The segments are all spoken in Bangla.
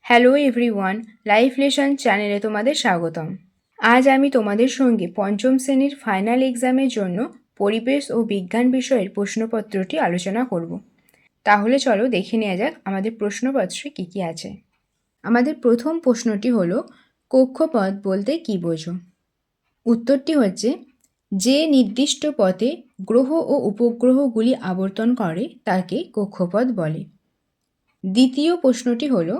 হ্যালো এভরিওয়ান, লাইফ লেসন চ্যানেলে তোমাদের স্বাগতম। আজ আমি তোমাদের সঙ্গে পঞ্চম শ্রেণীর ফাইনাল এক্সামের জন্য পরিবেশ ও বিজ্ঞান বিষয়ের প্রশ্নপত্রটি আলোচনা করব। তাহলে চলো দেখে নেওয়া যাক আমাদের প্রশ্নপত্রে কী কী আছে। আমাদের প্রথম প্রশ্নটি হলো, কক্ষপথ বলতে কী বোঝো? উত্তরটি হচ্ছে, যে নির্দিষ্ট পথে গ্রহ ও উপগ্রহগুলি আবর্তন করে তাকে কক্ষপথ বলে। দ্বিতীয় প্রশ্নটি হলো,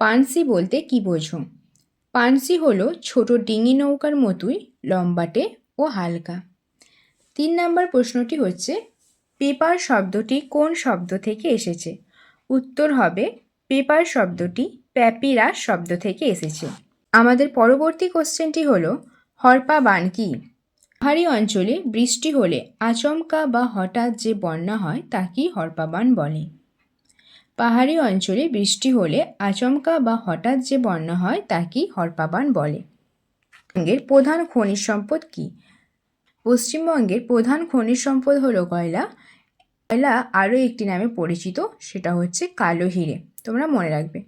পানসি বলতে কী বোঝো? পানসি হলো ছোট ডিঙি নৌকার মতোই লম্বাটে ও হালকা। 3 নম্বর প্রশ্নটি হচ্ছে, পেপার শব্দটি কোন শব্দ থেকে এসেছে? উত্তর হবে, পেপার শব্দটি প্যাপিরাস শব্দ থেকে এসেছে। আমাদের পরবর্তী কোশ্চেনটি হলো, হরপা বান কি? পাহাড়ি অঞ্চলে বৃষ্টি হলে আচমকা বা হঠাৎ যে বন্যা হয় তাকেই হরপা বান বলে। পাহাড়ি অঞ্চলে বৃষ্টি হলে আচমকা বা হঠাৎ যে বন্যা হয় তাকেই হরপা বান বলে। পশ্চিমবঙ্গের প্রধান খনিজ সম্পদ কী? পশ্চিমবঙ্গের প্রধান খনিজ সম্পদ হলো কয়লা। কয়লা আরও একটি নামে পরিচিত, সেটা হচ্ছে কালো হিরে। তোমরা মনে রাখবে,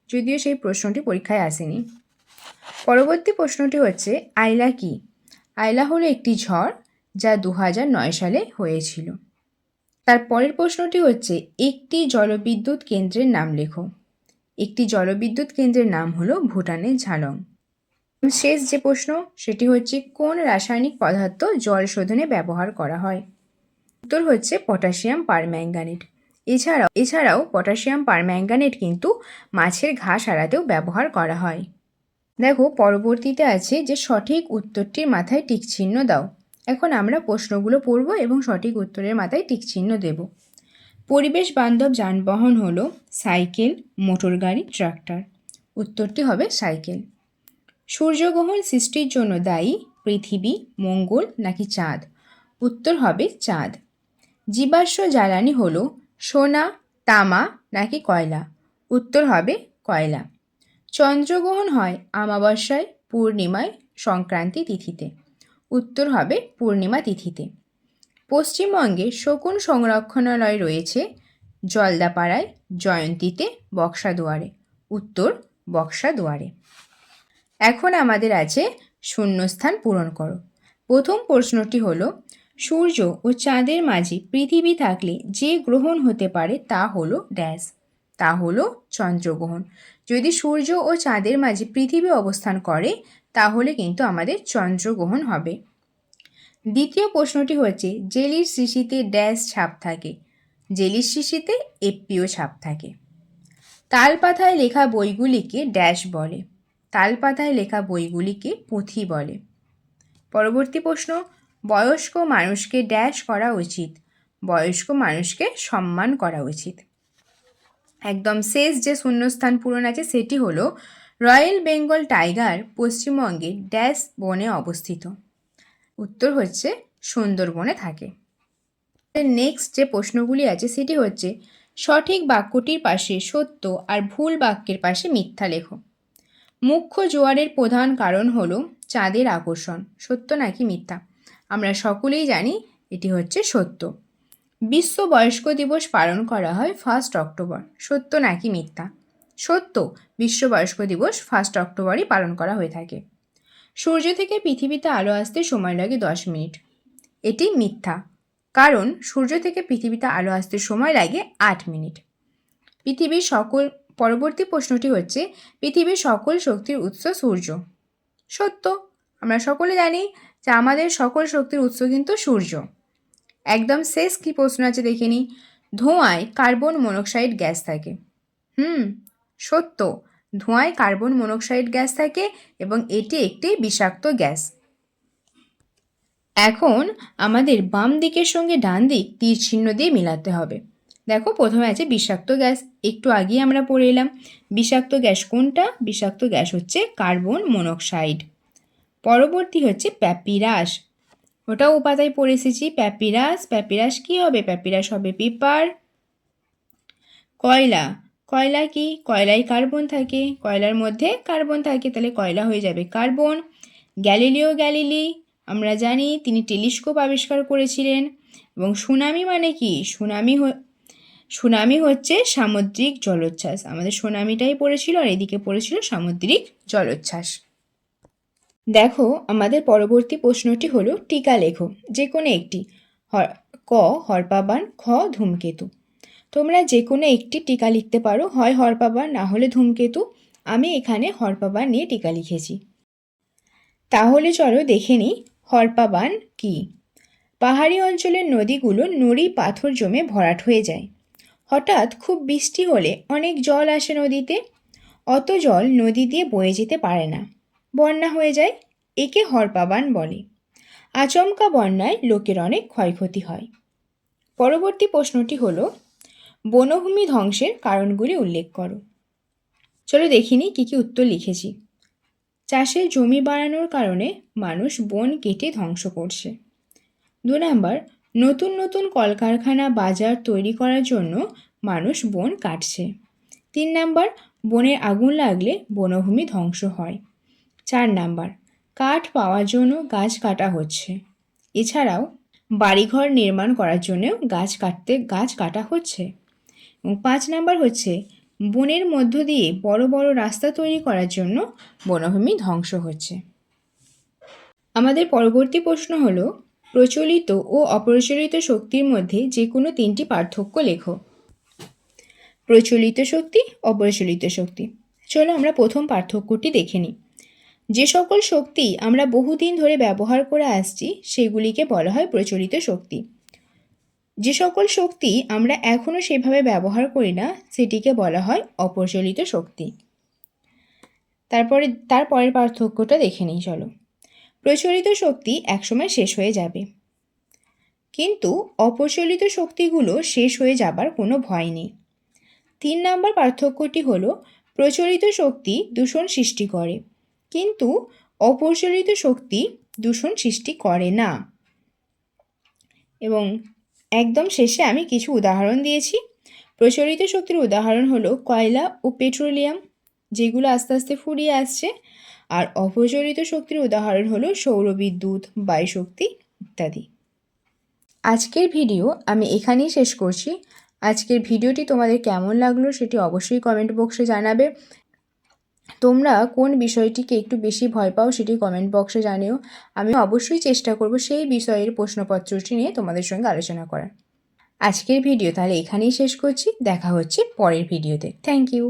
যদিও সেই প্রশ্নটি পরীক্ষায় আসেনি। পরবর্তী প্রশ্নটি হচ্ছে, আইলা কি? আইলা হলো একটি ঝড় যা 2009 সালে হয়েছিল। তার পরের প্রশ্নটি হচ্ছে, একটি জলবিদ্যুৎ কেন্দ্রের নাম লেখো। একটি জলবিদ্যুৎ কেন্দ্রের নাম হলো ভুটানের ঝালং। শেষ যে প্রশ্ন সেটি হচ্ছে, কোন রাসায়নিক পদার্থ জল শোধনে ব্যবহার করা হয়? উত্তর হচ্ছে পটাশিয়াম পারম্যাঙ্গানেট। এছাড়াও পটাশিয়াম পারম্যাঙ্গানেট কিন্তু মাছের ঘা সারাতেও ব্যবহার করা হয়। দেখো, পরবর্তীতে আছে যে সঠিক উত্তরটির মাথায় টিক চিহ্ন দাও। এখন আমরা প্রশ্নগুলো পড়ব এবং সঠিক উত্তরের মাথায় টিক চিহ্ন দেব। পরিবেশ বান্ধব যানবাহন হলো সাইকেল, মোটরগাড়ি, ট্রাক্টর। উত্তরটি হবে সাইকেল। সূর্যগ্রহণ সৃষ্টির জন্য দায়ী পৃথিবী, মঙ্গল নাকি চাঁদ? উত্তর হবে চাঁদ। জীবাশ্ম জ্বালানি হলো সোনা, তামা নাকি কয়লা? উত্তর হবে কয়লা। চন্দ্রগ্রহণ হয় অমাবস্যায়, পূর্ণিমায়, সংক্রান্তি তিথিতে। উত্তর হবে পূর্ণিমা তিথিতে। পশ্চিমবঙ্গে শকুন সংরক্ষণালয় রয়েছে জলদাপাড়ায়, জয়ন্তীতে, বক্সাদুয়ারে। উত্তর বক্সাদুয়ারে। এখন আমাদের আছে শূন্যস্থান পূরণ করো। প্রথম প্রশ্নটি হলো, সূর্য ও চাঁদের মাঝে পৃথিবী থাকলে যে গ্রহণ হতে পারে তা হলো ড্যাশ। তা হলো চন্দ্রগ্রহণ। যদি সূর্য ও চাঁদের মাঝে পৃথিবী অবস্থান করে তাহলে কিন্তু আমাদের চন্দ্রগ্রহণ হবে। দ্বিতীয় প্রশ্নটি হচ্ছে, জেলির শিশিতে ড্যাশ ছাপ থাকে। জেলির শিশিতে এফপিও ছাপ থাকে। তালপাতায় লেখা বইগুলিকে ড্যাশ বলে। তালপাতায় লেখা বইগুলিকে পুঁথি বলে। পরবর্তী প্রশ্ন, বয়স্ক মানুষকে ড্যাশ করা উচিত। বয়স্ক মানুষকে সম্মান করা উচিত। একদম শেষ যে শূন্যস্থান পূরণ আছে সেটি হলো, রয়্যাল বেঙ্গল টাইগার পশ্চিমবঙ্গের ড্যাশ বনে অবস্থিত। উত্তর হচ্ছে সুন্দরবনে থাকে। নেক্সট যে প্রশ্নগুলি আছে সেটি হচ্ছে, সঠিক বাক্যটির পাশে সত্য আর ভুল বাক্যের পাশে মিথ্যা লেখো। মুখ্য জোয়ারের প্রধান কারণ হলো চাঁদের আকর্ষণ। সত্য নাকি মিথ্যা? আমরা সকলেই জানি এটি হচ্ছে সত্য। বিশ্ব বয়স্ক দিবস পালন করা হয় 1 অক্টোবর। সত্য নাকি মিথ্যা? সত্য, বিশ্ব বয়স্ক দিবস 1 অক্টোবরই পালন করা হয়ে থাকে। সূর্য থেকে পৃথিবীতে আলো আসতে সময় লাগে 10 মিনিট। এটি মিথ্যা, কারণ সূর্য থেকে পৃথিবীতে আলো আসতে সময় লাগে 8 মিনিট। পরবর্তী প্রশ্নটি হচ্ছে, পৃথিবীর সকল শক্তির উৎস সূর্য। সত্য, আমরা সকলে জানি যে আমাদের সকল শক্তির উৎস কিন্তু সূর্য। একদম শেষ কি প্রশ্ন আছে দেখে নিই, ধোঁয়ায় কার্বন মনোক্সাইড গ্যাস থাকে। সত্য, ধোঁয়ায় কার্বন মনোক্সাইড গ্যাস থাকে এবং এটি একটি বিষাক্ত গ্যাস। এখন আমাদের বাম দিকের সঙ্গে ডান দিক তীর চিহ্ন দিয়ে মিলাতে হবে। দেখো, প্রথমে আছে বিষাক্ত গ্যাস, একটু আগেই আমরা পড়ে এলাম। বিষাক্ত গ্যাস কোনটা? বিষাক্ত গ্যাস হচ্ছে কার্বন মনোক্সাইড। পরবর্তী হচ্ছে প্যাপিরাস, ওটাও উপাদায় পড়ে এসেছি। প্যাপিরাস, প্যাপিরাস কি হবে? প্যাপিরাস হবে পেপার। কয়লা, কয়লা কি? কয়লায় কার্বন থাকে, কয়লার মধ্যে কার্বন থাকে, তাহলে কয়লা হয়ে যাবে কার্বন। গ্যালিলিও গ্যালিলি, আমরা জানি তিনি টেলিস্কোপ আবিষ্কার করেছিলেন। এবং সুনামি মানে কি? সুনামি হচ্ছে সামুদ্রিক জলোচ্ছ্বাস। আমাদের সুনামিটাই পড়েছিল আর এদিকে পড়েছিল সামুদ্রিক জলোচ্ছ্বাস। দেখো, আমাদের পরবর্তী প্রশ্নটি হলো টিকা লেখো, যে কোনো একটি। ক হরপাবান, খ ধূমকেতু। তোমরা যে কোনো একটি টিকা লিখতে পারো, হয় হরপাবান না হলে ধূমকেতু। আমি এখানে হরপাবান নিয়ে টিকা লিখেছি। তাহলে চলো দেখে নিই হরপাবান কি। পাহাড়ি অঞ্চলের নদীগুলো নুড়ি পাথর জমে ভরাট হয়ে যায়। হঠাৎ খুব বৃষ্টি হলে অনেক জল আসে নদীতে। অত জল নদী দিয়ে বয়ে যেতে পারে না, বন্যা হয়ে যায়। একে হরপাবান বলে। আচমকা বন্যায় লোকের অনেক ক্ষয়ক্ষতি হয়। পরবর্তী প্রশ্নটি হলো বনভূমি ধ্বংসের কারণগুলি উল্লেখ করো। চলো দেখিনি কী কী উত্তর লিখেছি। চাষের জমি বাড়ানোর কারণে মানুষ বন কেটে ধ্বংস করছে। 2 নাম্বার, নতুন নতুন কলকারখানা বাজার তৈরি করার জন্য মানুষ বন কাটছে। 3 নাম্বার, বনে আগুন লাগলে বনভূমি ধ্বংস হয়। 4 নাম্বার, কাঠ পাওয়ার জন্য গাছ কাটা হচ্ছে। এছাড়াও বাড়িঘর নির্মাণ করার জন্যও গাছ কাটা হচ্ছে। এবং 5 নাম্বার হচ্ছে বনের মধ্য দিয়ে বড় বড় রাস্তা তৈরি করার জন্য বনভূমি ধ্বংস হচ্ছে। আমাদের পরবর্তী প্রশ্ন হলো প্রচলিত ও অপ্রচলিত শক্তির মধ্যে যে কোনো 3টি পার্থক্য লেখো। প্রচলিত শক্তি, অপ্রচলিত শক্তি। চলো আমরা প্রথম পার্থক্যটি দেখে নিই। যে সকল শক্তি আমরা বহুদিন ধরে ব্যবহার করে আসছি সেগুলিকে বলা হয় প্রচলিত শক্তি। যে সকল শক্তি আমরা এখনও সেভাবে ব্যবহার করি না সেটিকে বলা হয় অপ্রচলিত শক্তি। তারপরের পার্থক্যটা দেখে নিই চলো। প্রচলিত শক্তি একসময় শেষ হয়ে যাবে, কিন্তু অপ্রচলিত শক্তিগুলো শেষ হয়ে যাবার কোনো ভয় নেই। 3 নম্বর পার্থক্যটি হলো প্রচলিত শক্তি দূষণ সৃষ্টি করে, কিন্তু অপ্রচলিত শক্তি দূষণ সৃষ্টি করে না। এবং একদম শেষে আমি কিছু উদাহরণ দিয়েছি। প্রচলিত শক্তির উদাহরণ হলো কয়লা ও পেট্রোলিয়াম, যেগুলো আস্তে আস্তে ফুরিয়ে আসছে। আর অপ্রচলিত শক্তির উদাহরণ হলো সৌরবিদ্যুৎ, বায়ুশক্তি ইত্যাদি। আজকের ভিডিও আমি এখানেই শেষ করছি। আজকের ভিডিওটি তোমাদের কেমন লাগলো সেটি অবশ্যই কমেন্ট বক্সে জানাবে। তোমরা কোন বিষয়টিকে একটু বেশি ভয় পাও সেটি কমেন্ট বক্সে জানিও। আমি অবশ্যই চেষ্টা করব সেই বিষয়ের প্রশ্নপত্রটি নিয়ে তোমাদের সঙ্গে আলোচনা করার। আজকের ভিডিও তাহলে এখানেই শেষ করছি। দেখা হচ্ছে পরের ভিডিওতে। Thank you.